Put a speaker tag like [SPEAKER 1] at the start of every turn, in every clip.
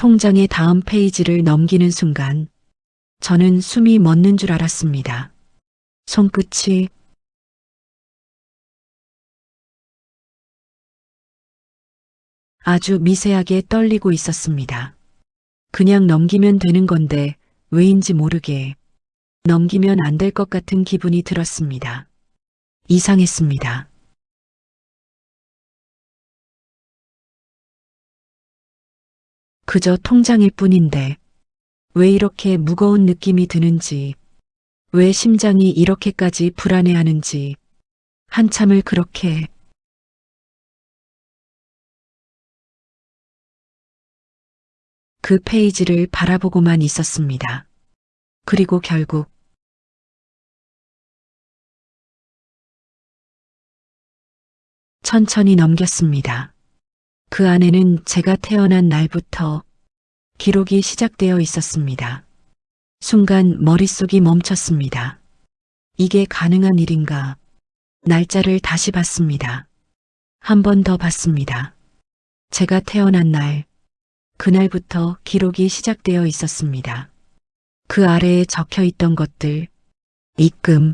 [SPEAKER 1] 통장의 다음 페이지를 넘기는 순간 저는 숨이 멎는 줄 알았습니다. 손끝이 아주 미세하게 떨리고 있었습니다. 그냥 넘기면 되는 건데 왜인지 모르게 넘기면 안 될 것 같은 기분이 들었습니다. 이상했습니다. 그저 통장일 뿐인데 왜 이렇게 무거운 느낌이 드는지, 왜 심장이 이렇게까지 불안해하는지 한참을 그렇게 그 페이지를 바라보고만 있었습니다. 그리고 결국 천천히 넘겼습니다. 그 안에는 제가 태어난 날부터 기록이 시작되어 있었습니다. 순간 머릿속이 멈췄습니다. 이게 가능한 일인가? 날짜를 다시 봤습니다. 한 번 더 봤습니다. 제가 태어난 날, 그날부터 기록이 시작되어 있었습니다. 그 아래에 적혀 있던 것들, 입금,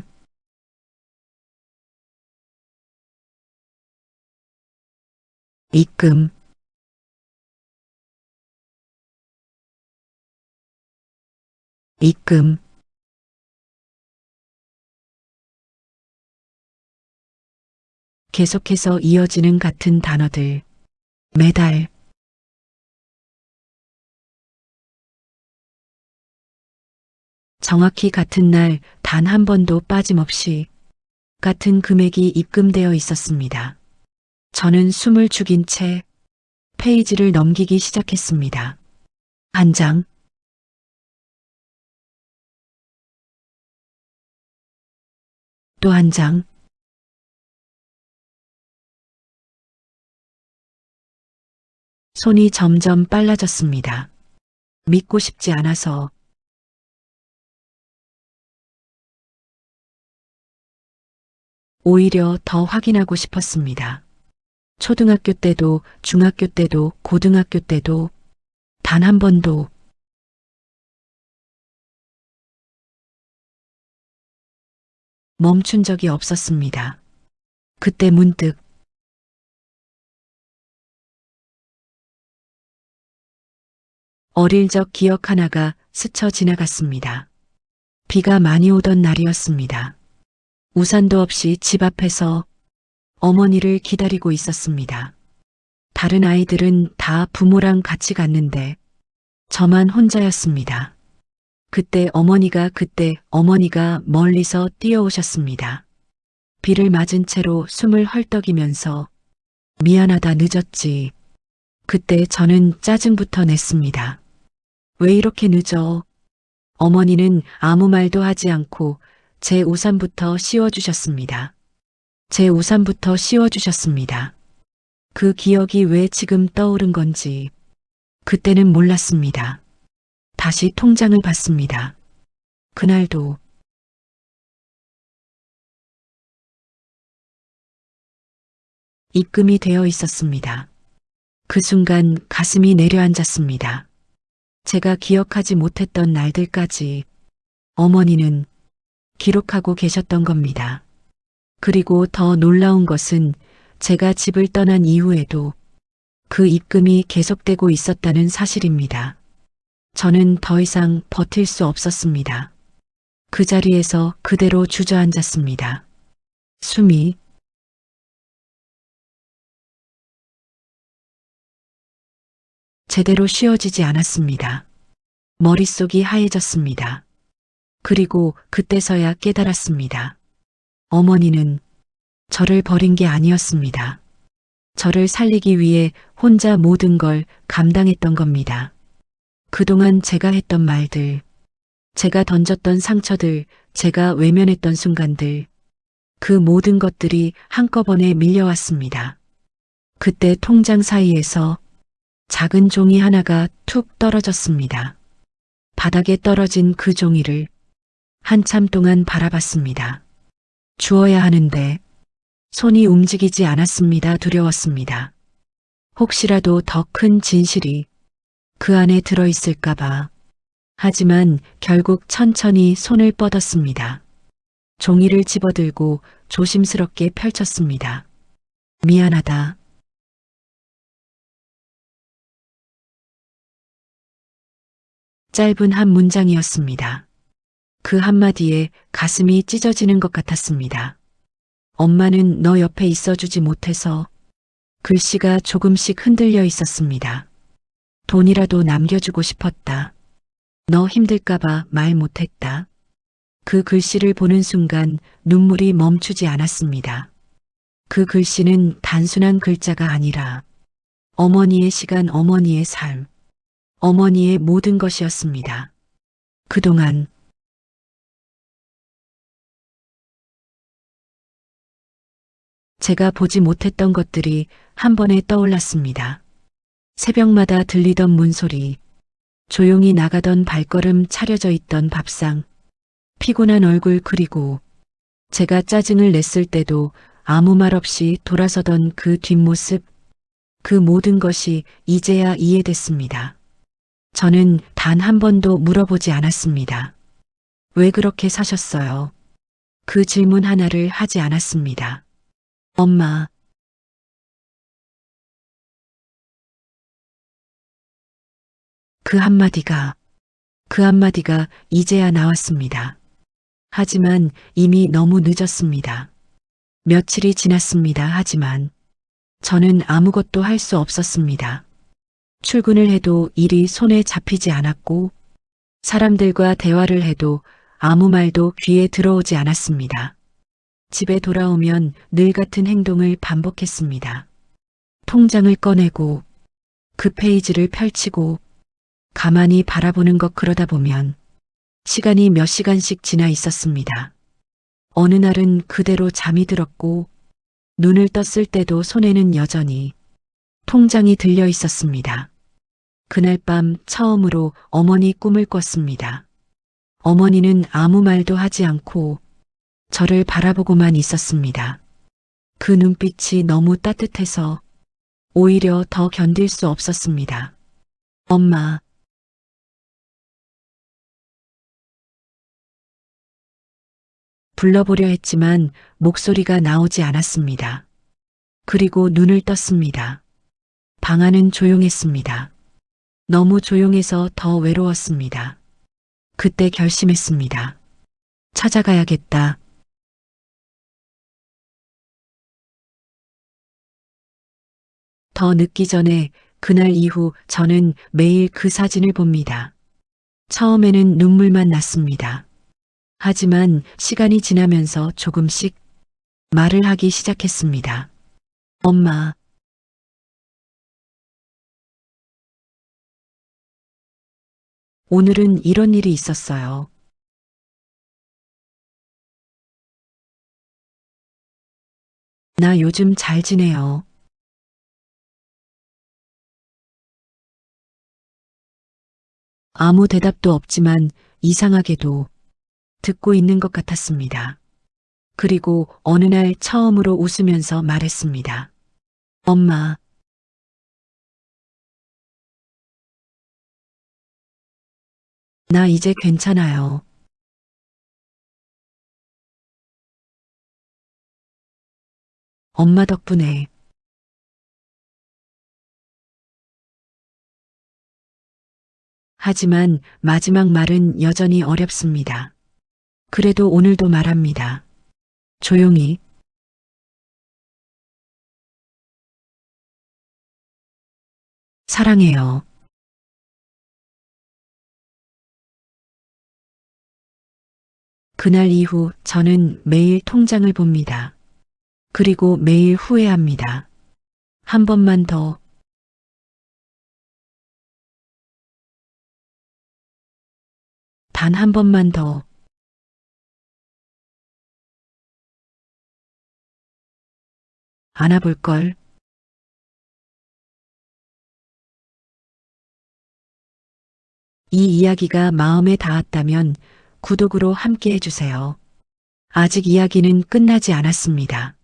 [SPEAKER 1] 입금, 입금, 계속해서 이어지는 같은 단어들, 매달, 정확히 같은 날 단 한 번도 빠짐없이 같은 금액이 입금되어 있었습니다. 저는 숨을 죽인 채 페이지를 넘기기 시작했습니다. 한 장, 또 한 장, 손이 점점 빨라졌습니다. 믿고 싶지 않아서 오히려 더 확인하고 싶었습니다. 초등학교 때도 중학교 때도 고등학교 때도 단 한 번도 멈춘 적이 없었습니다. 그때 문득 어릴 적 기억 하나가 스쳐 지나갔습니다. 비가 많이 오던 날이었습니다. 우산도 없이 집 앞에서 어머니를 기다리고 있었습니다. 다른 아이들은 다 부모랑 같이 갔는데 저만 혼자였습니다. 그때 어머니가 멀리서 뛰어오셨습니다. 비를 맞은 채로 숨을 헐떡이면서 미안하다 늦었지. 그때 저는 짜증부터 냈습니다. 왜 이렇게 늦어? 어머니는 아무 말도 하지 않고 제 우산부터 씌워주셨습니다. 제 우산부터 씌워주셨습니다. 그 기억이 왜 지금 떠오른 건지 그때는 몰랐습니다. 다시 통장을 봤습니다. 그날도 입금이 되어 있었습니다. 그 순간 가슴이 내려앉았습니다. 제가 기억하지 못했던 날들까지 어머니는 기록하고 계셨던 겁니다. 그리고 더 놀라운 것은 제가 집을 떠난 이후에도 그 입금이 계속되고 있었다는 사실입니다. 저는 더 이상 버틸 수 없었습니다. 그 자리에서 그대로 주저앉았습니다. 숨이 제대로 쉬어지지 않았습니다. 머릿속이 하얘졌습니다. 그리고 그때서야 깨달았습니다. 어머니는 저를 버린 게 아니었습니다. 저를 살리기 위해 혼자 모든 걸 감당했던 겁니다. 그동안 제가 했던 말들, 제가 던졌던 상처들, 제가 외면했던 순간들, 그 모든 것들이 한꺼번에 밀려왔습니다. 그때 통장 사이에서 작은 종이 하나가 툭 떨어졌습니다. 바닥에 떨어진 그 종이를 한참 동안 바라봤습니다. 주어야 하는데 손이 움직이지 않았습니다. 두려웠습니다. 혹시라도 더 큰 진실이 그 안에 들어있을까봐. 하지만 결국 천천히 손을 뻗었습니다. 종이를 집어들고 조심스럽게 펼쳤습니다. 미안하다. 짧은 한 문장이었습니다. 그 한마디에 가슴이 찢어지는 것 같았습니다. 엄마는 너 옆에 있어주지 못해서 글씨가 조금씩 흔들려 있었습니다. 돈이라도 남겨주고 싶었다. 너 힘들까봐 말 못했다. 그 글씨를 보는 순간 눈물이 멈추지 않았습니다. 그 글씨는 단순한 글자가 아니라 어머니의 시간, 어머니의 삶, 어머니의 모든 것이었습니다. 그동안 제가 보지 못했던 것들이 한 번에 떠올랐습니다. 새벽마다 들리던 문소리, 조용히 나가던 발걸음, 차려져 있던 밥상, 피곤한 얼굴, 그리고 제가 짜증을 냈을 때도 아무 말 없이 돌아서던 그 뒷모습, 그 모든 것이 이제야 이해됐습니다. 저는 단 한 번도 물어보지 않았습니다. 왜 그렇게 사셨어요? 그 질문 하나를 하지 않았습니다. 엄마, 그 한마디가, 그 한마디가 이제야 나왔습니다. 하지만 이미 너무 늦었습니다. 며칠이 지났습니다. 하지만 저는 아무것도 할 수 없었습니다. 출근을 해도 일이 손에 잡히지 않았고, 사람들과 대화를 해도 아무 말도 귀에 들어오지 않았습니다. 집에 돌아오면 늘 같은 행동을 반복했습니다. 통장을 꺼내고 그 페이지를 펼치고 가만히 바라보는 것, 그러다 보면 시간이 몇 시간씩 지나 있었습니다. 어느 날은 그대로 잠이 들었고 눈을 떴을 때도 손에는 여전히 통장이 들려 있었습니다. 그날 밤 처음으로 어머니 꿈을 꿨습니다. 어머니는 아무 말도 하지 않고 저를 바라보고만 있었습니다. 그 눈빛이 너무 따뜻해서 오히려 더 견딜 수 없었습니다. 엄마, 불러보려 했지만 목소리가 나오지 않았습니다. 그리고 눈을 떴습니다. 방 안은 조용했습니다. 너무 조용해서 더 외로웠습니다. 그때 결심했습니다. 찾아가야겠다. 더 늦기 전에 그날 이후 저는 매일 그 사진을 봅니다. 처음에는 눈물만 났습니다. 하지만 시간이 지나면서 조금씩 말을 하기 시작했습니다. 엄마, 오늘은 이런 일이 있었어요. 나 요즘 잘 지내요. 아무 대답도 없지만 이상하게도 듣고 있는 것 같았습니다. 그리고 어느 날 처음으로 웃으면서 말했습니다. 엄마, 나 이제 괜찮아요. 엄마 덕분에. 하지만 마지막 말은 여전히 어렵습니다. 그래도 오늘도 말합니다. 조용히. 사랑해요. 그날 이후 저는 매일 통장을 봅니다. 그리고 매일 후회합니다. 한 번만 더, 단 한 번만 더. 안아볼 걸. 이 이야기가 마음에 닿았다면 구독으로 함께 해주세요. 아직 이야기는 끝나지 않았습니다.